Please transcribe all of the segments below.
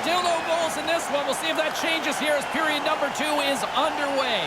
Still no goals in this one. We'll see if that changes here as period number 2 is underway.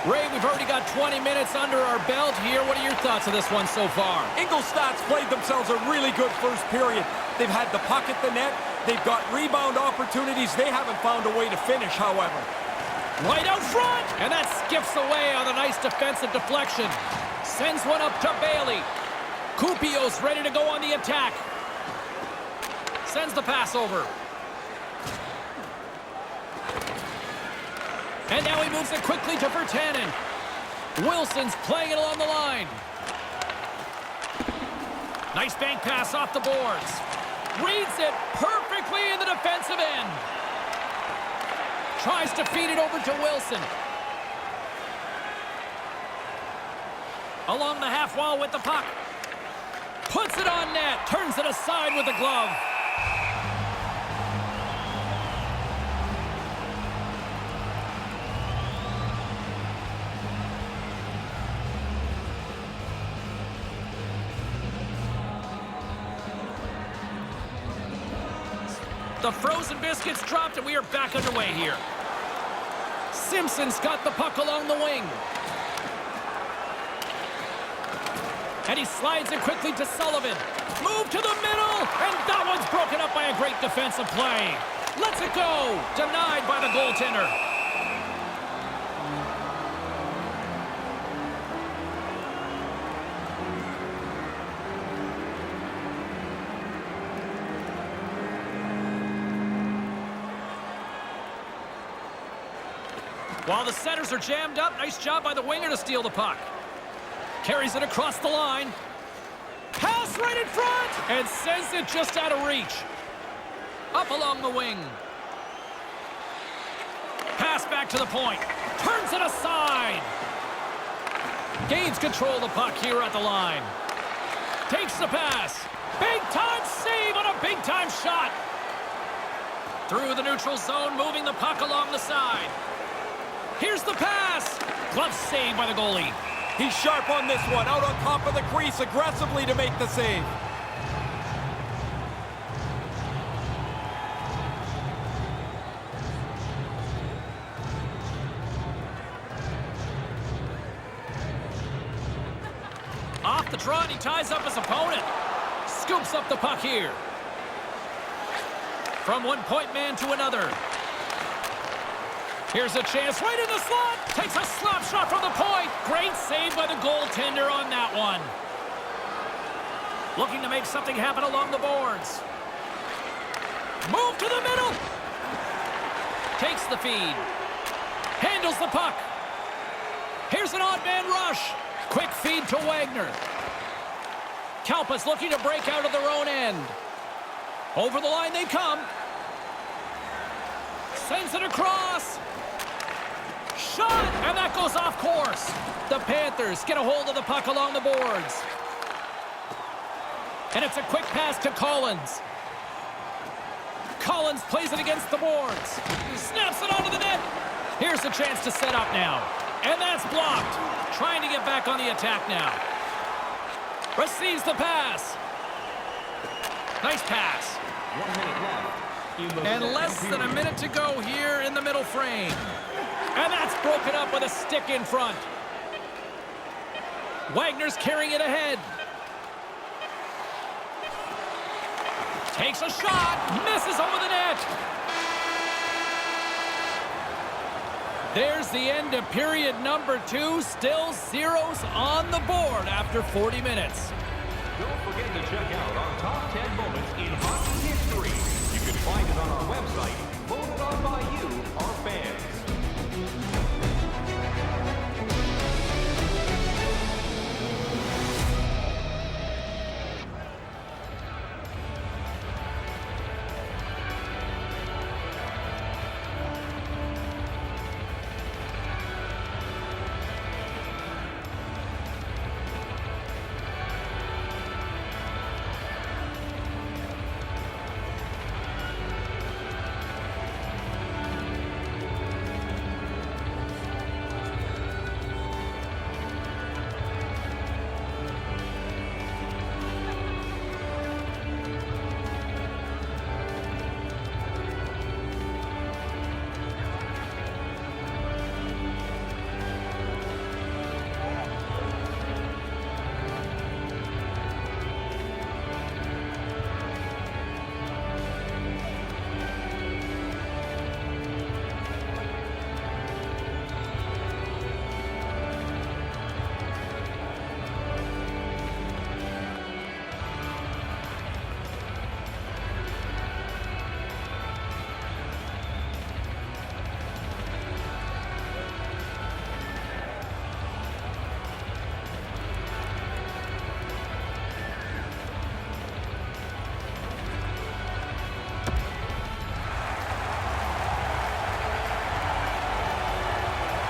Ray, we've already got 20 minutes under our belt here. What are your thoughts of this one so far? Ingolstadt's played themselves a really good first period. They've had the puck at the net. They've got rebound opportunities. They haven't found a way to finish, however. Right out front! And that skips away on a nice defensive deflection. Sends one up to Bailey. Kuopio's ready to go on the attack. Sends the pass over. And now he moves it quickly to Virtanen. Wilson's playing it along the line. Nice bank pass off the boards. Reads it perfectly in the defensive end. Tries to feed it over to Wilson. Along the half wall with the puck. Puts it on net. Turns it aside with the glove. The frozen biscuits dropped, and we are back underway here. Simpson's got the puck along the wing. And he slides it quickly to Sullivan. Move to the middle, and that one's broken up by a great defensive play. Lets it go. Denied by the goaltender. While the centers are jammed up, nice job by the winger to steal the puck. Carries it across the line. Pass right in front! And sends it just out of reach. Up along the wing. Pass back to the point. Turns it aside. Gains control of the puck here at the line. Takes the pass. Big-time save on a big-time shot. Through the neutral zone, moving the puck along the side. Here's the pass. Glove saved by the goalie. He's sharp on this one. Out on top of the crease aggressively to make the save. Off the draw, and he ties up his opponent. Scoops up the puck here. From one point man to another. Here's a chance right in the slot. Takes a slap shot from the point. Great save by the goaltender on that one. Looking to make something happen along the boards. Move to the middle. Takes the feed. Handles the puck. Here's an odd man rush. Quick feed to Wagner. KalPa's looking to break out of their own end. Over the line they come. Sends it across. Shot! And that goes off course. The Panthers get a hold of the puck along the boards. And it's a quick pass to Collins. Collins plays it against the boards. Snaps it onto the net. Here's the chance to set up now. And that's blocked. Trying to get back on the attack now. Receives the pass. Nice pass. 1 minute left. And less than a minute to go here in the middle frame. And that's broken up with a stick in front. Wagner's carrying it ahead. Takes a shot. Misses over the net. There's the end of period number 2. Still zeros on the board after 40 minutes. Don't forget to check out our top 10 moments in hockey history. You can find it on our website, voted on by you, our fans.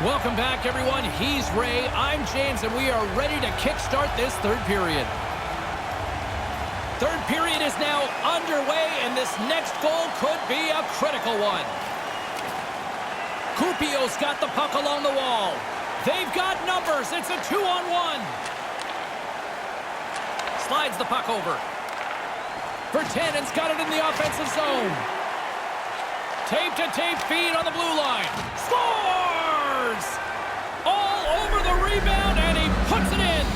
Welcome back, everyone. He's Ray, I'm James, and we are ready to kickstart this third period. Third period is now underway, and this next goal could be a critical one. Kuopio's got the puck along the wall. They've got numbers. It's a 2-on-1. Slides the puck over. Vertanen's got it in the offensive zone. Tape-to-tape feed on the blue line. Scores! All over the rebound, and he puts it in.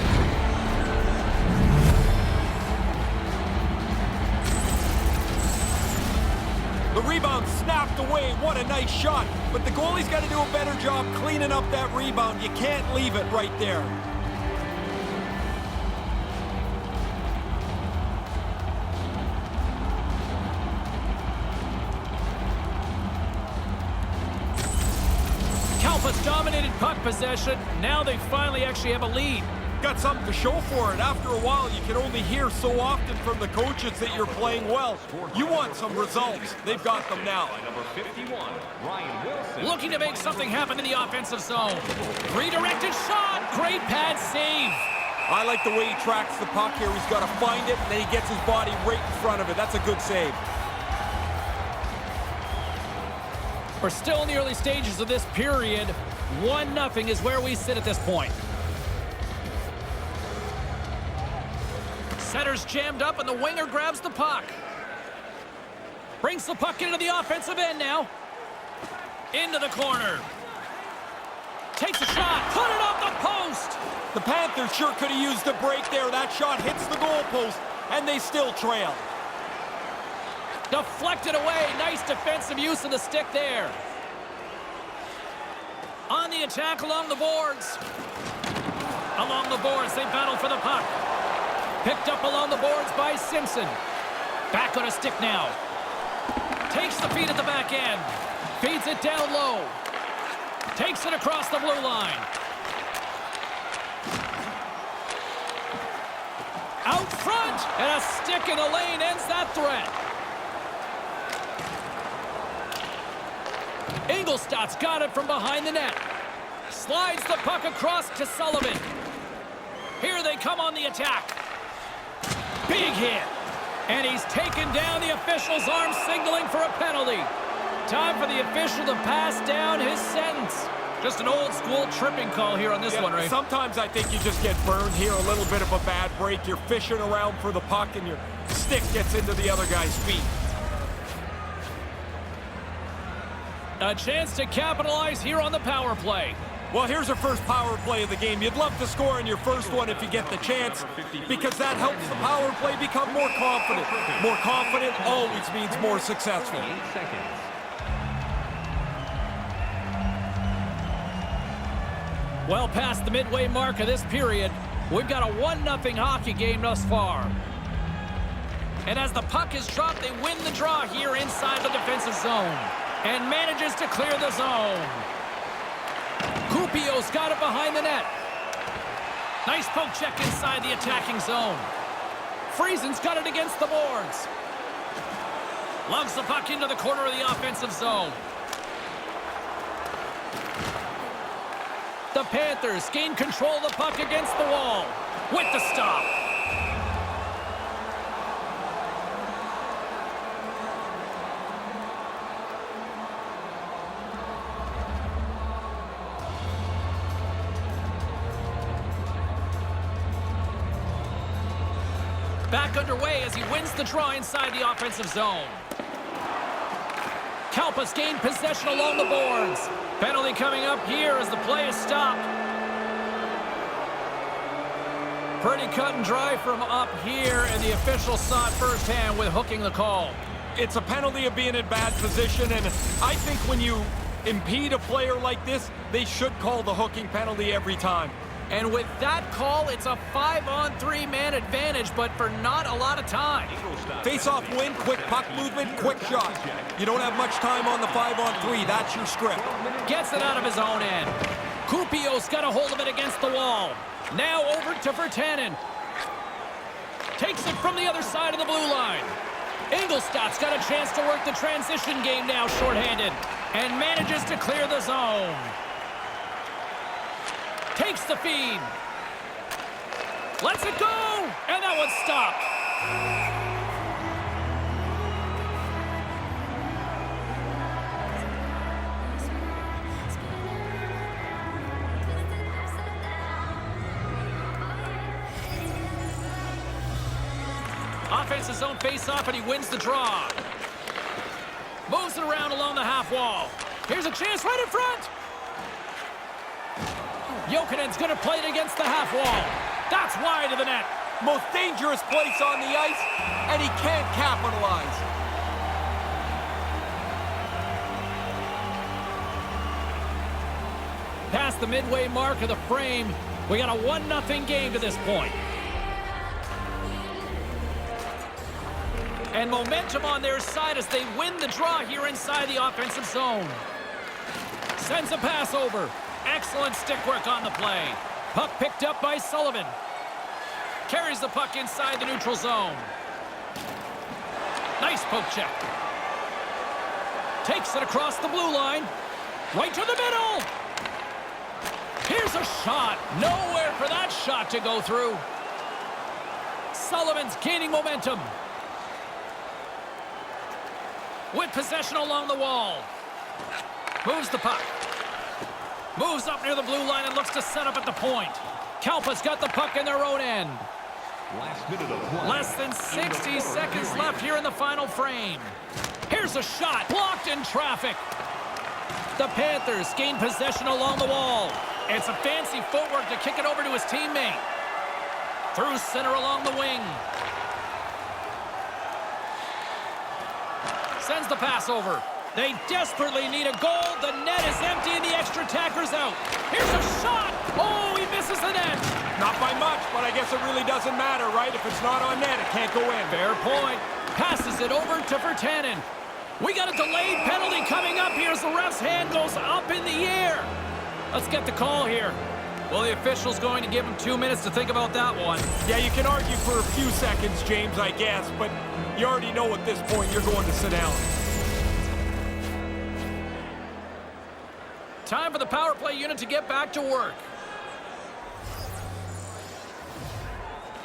The rebound snapped away. What a nice shot. But the goalie's got to do a better job cleaning up that rebound. You can't leave it right there. KalPa's dominated puck possession. Now they finally actually have a lead. Got something to show for it. After a while, you can only hear so often from the coaches that you're playing well. You want some results. They've got them now. Number 51, Ryan Wilson. Looking to make something happen in the offensive zone. Redirected shot. Great pad save. I like the way he tracks the puck here. He's got to find it, and then he gets his body right in front of it. That's a good save. We're still in the early stages of this period. 1-0 is where we sit at this point. Setter's jammed up, and the winger grabs the puck. Brings the puck into the offensive end now. Into the corner. Takes a shot. Put it off the post. The Panthers sure could have used a break there. That shot hits the goalpost, and they still trail. Deflected away. Nice defensive use of the stick there. On the attack along the boards. Along the boards, they battle for the puck. Picked up along the boards by Simpson. Back on a stick now. Takes the feed at the back end. Feeds it down low. Takes it across the blue line. Out front, and a stick in the lane ends that threat. Ingolstadt's got it from behind the net. Slides the puck across to Sullivan. Here they come on the attack. Big hit. And he's taken down. The official's arm signaling for a penalty. Time for the official to pass down his sentence. Just an old school tripping call here on this one, Ray. Sometimes I think you just get burned here. A little bit of a bad break. You're fishing around for the puck, and your stick gets into the other guy's feet. A chance to capitalize here on the power play. Well, here's our first power play of the game. You'd love to score in your first one if you get the chance, because that helps the power play become more confident. More confident always means more successful. 8 seconds. Well past the midway mark of this period, we've got a 1-0 hockey game thus far. And as the puck is dropped, they win the draw here inside the defensive zone and manages to clear the zone. Kuopio's got it behind the net. Nice poke check inside the attacking zone. Friesen's got it against the boards. Lugs the puck into the corner of the offensive zone. The Panthers gain control of the puck against the wall with the stop. Back underway as he wins the draw inside the offensive zone. KalPa's gained possession along the boards. Penalty coming up here as the play is stopped. Pretty cut and dry from up here, and the official saw it firsthand with hooking the call. It's a penalty of being in bad position, and I think when you impede a player like this, they should call the hooking penalty every time. And with that call, it's a 5-on-3 man advantage, but for not a lot of time. Face-off win, quick puck movement, quick shot. You don't have much time on the 5-on-3. That's your script. Gets it out of his own end. Kuopio's got a hold of it against the wall. Now over to Vertanen. Takes it from the other side of the blue line. Ingolstadt's got a chance to work the transition game now shorthanded and manages to clear the zone. Takes the feed. Lets it go. And that one's stopped. Offensive zone face-off, and he wins the draw. Moves it around along the half wall. Here's a chance right in front. Jokinen's going to play it against the half wall. That's wide of the net. Most dangerous place on the ice, and he can't capitalize. Past the midway mark of the frame, we got a 1-0 game to this point. And momentum on their side as they win the draw here inside the offensive zone. Sends a pass over. Excellent stick work on the play. Puck picked up by Sullivan. Carries the puck inside the neutral zone. Nice poke check. Takes it across the blue line. Right to the middle. Here's a shot. Nowhere for that shot to go through. Sullivan's gaining momentum. With possession along the wall. Moves the puck. Moves up near the blue line and looks to set up at the point. KalPa's got the puck in their own end. Last minute of play. Less than 60 seconds left here in the final frame. Here's a shot. Blocked in traffic. The Panthers gain possession along the wall. And some fancy footwork to kick it over to his teammate. Through center along the wing. Sends the pass over. They desperately need a goal. The net is empty and the extra attacker's out. Here's a shot. Oh, he misses the net. Not by much, but I guess it really doesn't matter, right? If it's not on net, it can't go in. Fair point. Passes it over to Virtanen. We got a delayed penalty coming up here as the ref's hand goes up in the air. Let's get the call here. Well, the official's going to give him 2 minutes to think about that one. Yeah, you can argue for a few seconds, James, I guess, but you already know at this point you're going to sit down. Time for the power play unit to get back to work.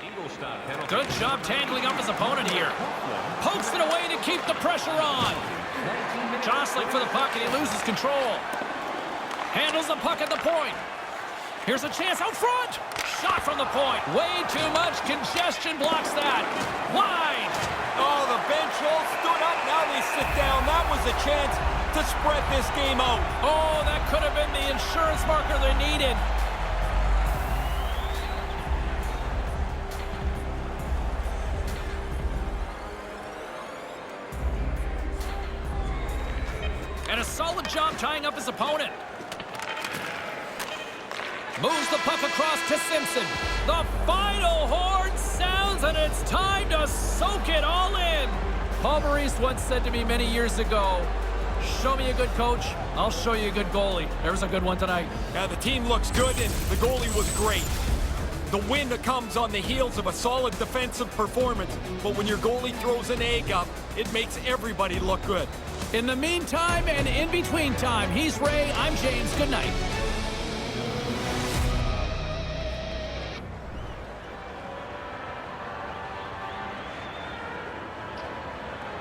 Ingolstadt penalty. Good job tangling up his opponent here. Pokes it away to keep the pressure on. Jostling for the puck and he loses control. Handles the puck at the point. Here's a chance out front. Shot from the point. Way too much congestion blocks that. Wide. Oh, the bench all stood up. Now they sit down. That was a chance to spread this game out. Oh, that could have been the insurance marker they needed. And a solid job tying up his opponent. Moves the puck across to Simpson. The final horn sounds, and it's time to soak it all in. Paul Maurice once said to me many years ago, show me a good coach, I'll show you a good goalie. There's a good one tonight. Yeah, the team looks good, and the goalie was great. The win comes on the heels of a solid defensive performance, but when your goalie throws an egg up, it makes everybody look good. In the meantime and in between time, he's Ray, I'm James. Good night.